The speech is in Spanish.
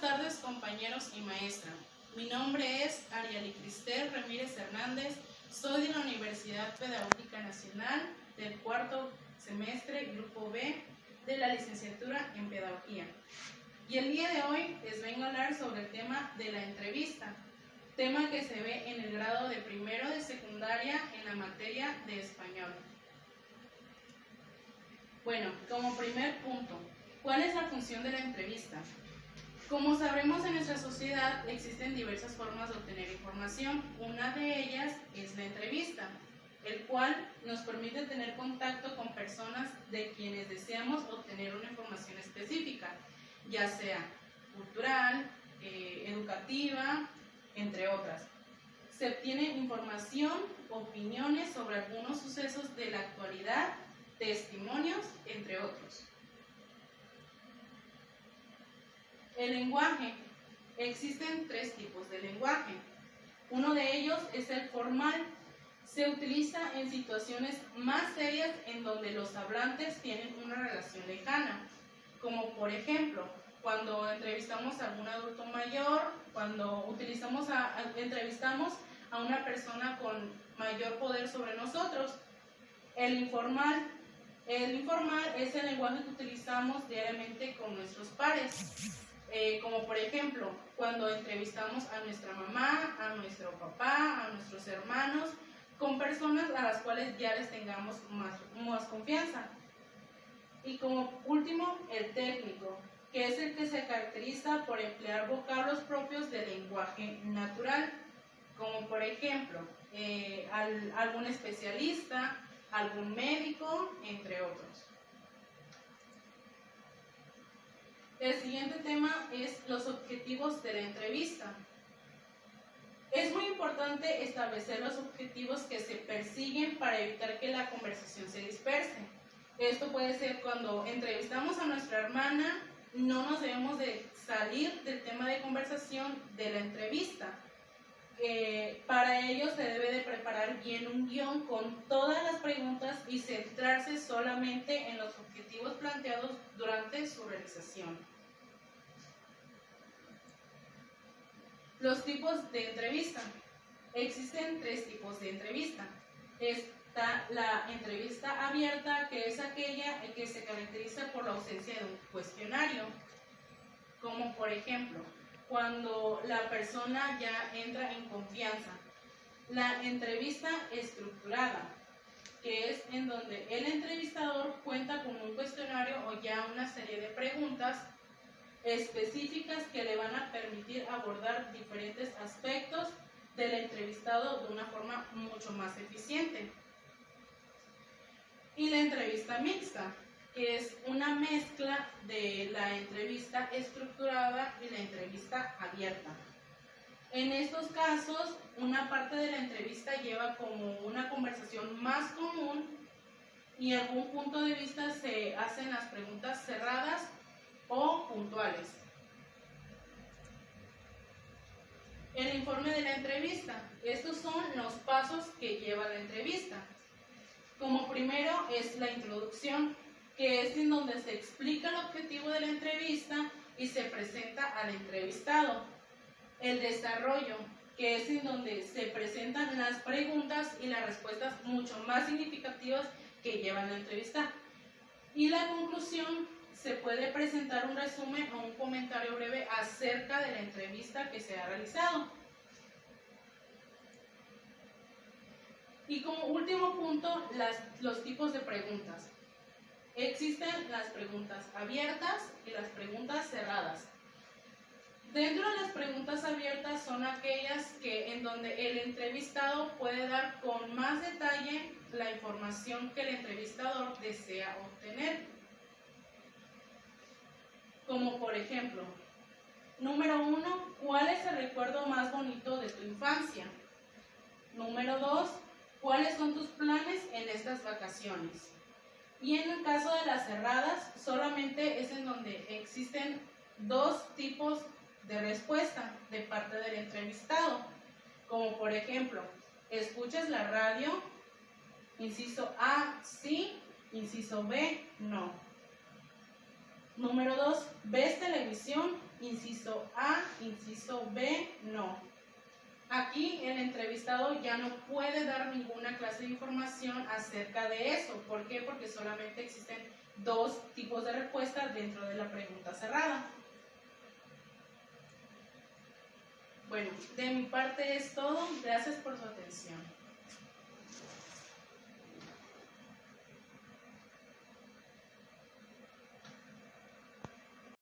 buenas tardes, compañeros y maestra. Mi nombre es Ariely Cristel Ramírez Hernández, soy de la Universidad Pedagógica Nacional del cuarto semestre, grupo B, de la licenciatura en Pedagogía. Y el día de hoy les vengo a hablar sobre el tema de la entrevista, tema que se ve en el grado de primero de secundaria en la materia de español. Bueno, como primer punto, ¿cuál es la función de la entrevista? Como sabremos, en nuestra sociedad existen diversas formas de obtener información. Una de ellas es la entrevista, el cual nos permite tener contacto con personas de quienes deseamos obtener una información específica, ya sea cultural, educativa, entre otras. Se obtiene información, opiniones sobre algunos sucesos de la actualidad, testimonios, entre otros. El lenguaje. Existen tres tipos de lenguaje. Uno de ellos es el formal. Se utiliza en situaciones más serias en donde los hablantes tienen una relación lejana, como por ejemplo, cuando entrevistamos a algún adulto mayor, cuando entrevistamos a una persona con mayor poder sobre nosotros. El informal es el lenguaje que utilizamos diariamente con nuestros pares. Como por ejemplo, cuando entrevistamos a nuestra mamá, a nuestro papá, a nuestros hermanos, con personas a las cuales ya les tengamos más confianza. Y como último, el técnico, que es el que se caracteriza por emplear vocablos propios del lenguaje natural, como por ejemplo, algún especialista, algún médico, entre otros. El siguiente tema es los objetivos de la entrevista. Es muy importante establecer los objetivos que se persiguen para evitar que la conversación se disperse. Esto puede ser cuando entrevistamos a nuestra hermana, no nos debemos de salir del tema de conversación de la entrevista. Para ello se debe de preparar bien un guión con todas las preguntas y centrarse solamente en los objetivos planteados durante su realización. Los tipos de entrevista. Existen tres tipos de entrevista. Está la entrevista abierta, que es aquella que se caracteriza por la ausencia de un cuestionario, como por ejemplo, cuando la persona ya entra en confianza. La entrevista estructurada, que es en donde el entrevistador cuenta con un cuestionario o ya una serie de preguntas específicas que le van a permitir abordar diferentes aspectos del entrevistado de una forma mucho más eficiente. Y la entrevista mixta, que es una mezcla de la entrevista estructurada y la entrevista abierta. En estos casos, una parte de la entrevista lleva como una conversación más común y en algún punto de vista se hacen las preguntas cerradas o puntuales. El informe de la entrevista. Estos son los pasos que lleva la entrevista. Como primero es la introducción, que es en donde se explica el objetivo de la entrevista y se presenta al entrevistado. El desarrollo, que es en donde se presentan las preguntas y las respuestas mucho más significativas que llevan la entrevista. Y la conclusión, se puede presentar un resumen o un comentario breve acerca de la entrevista que se ha realizado. Y como último punto, los tipos de preguntas. Existen las preguntas abiertas y las preguntas cerradas. Dentro de las preguntas abiertas son aquellas en donde el entrevistado puede dar con más detalle la información que el entrevistador desea obtener. Como por ejemplo, número 1, ¿cuál es el recuerdo más bonito de tu infancia? Número 2, ¿cuáles son tus planes en estas vacaciones? Y en el caso de las cerradas, solamente es en donde existen dos tipos de respuesta de parte del entrevistado. Como por ejemplo, ¿escuchas la radio? Inciso A, sí. Inciso B, no. Número 2, ¿ves televisión? Inciso A, inciso B, no. Aquí el entrevistado ya no puede dar ninguna clase de información acerca de eso. ¿Por qué? Porque solamente existen dos tipos de respuesta dentro de la pregunta cerrada. Bueno, de mi parte es todo. Gracias por su atención.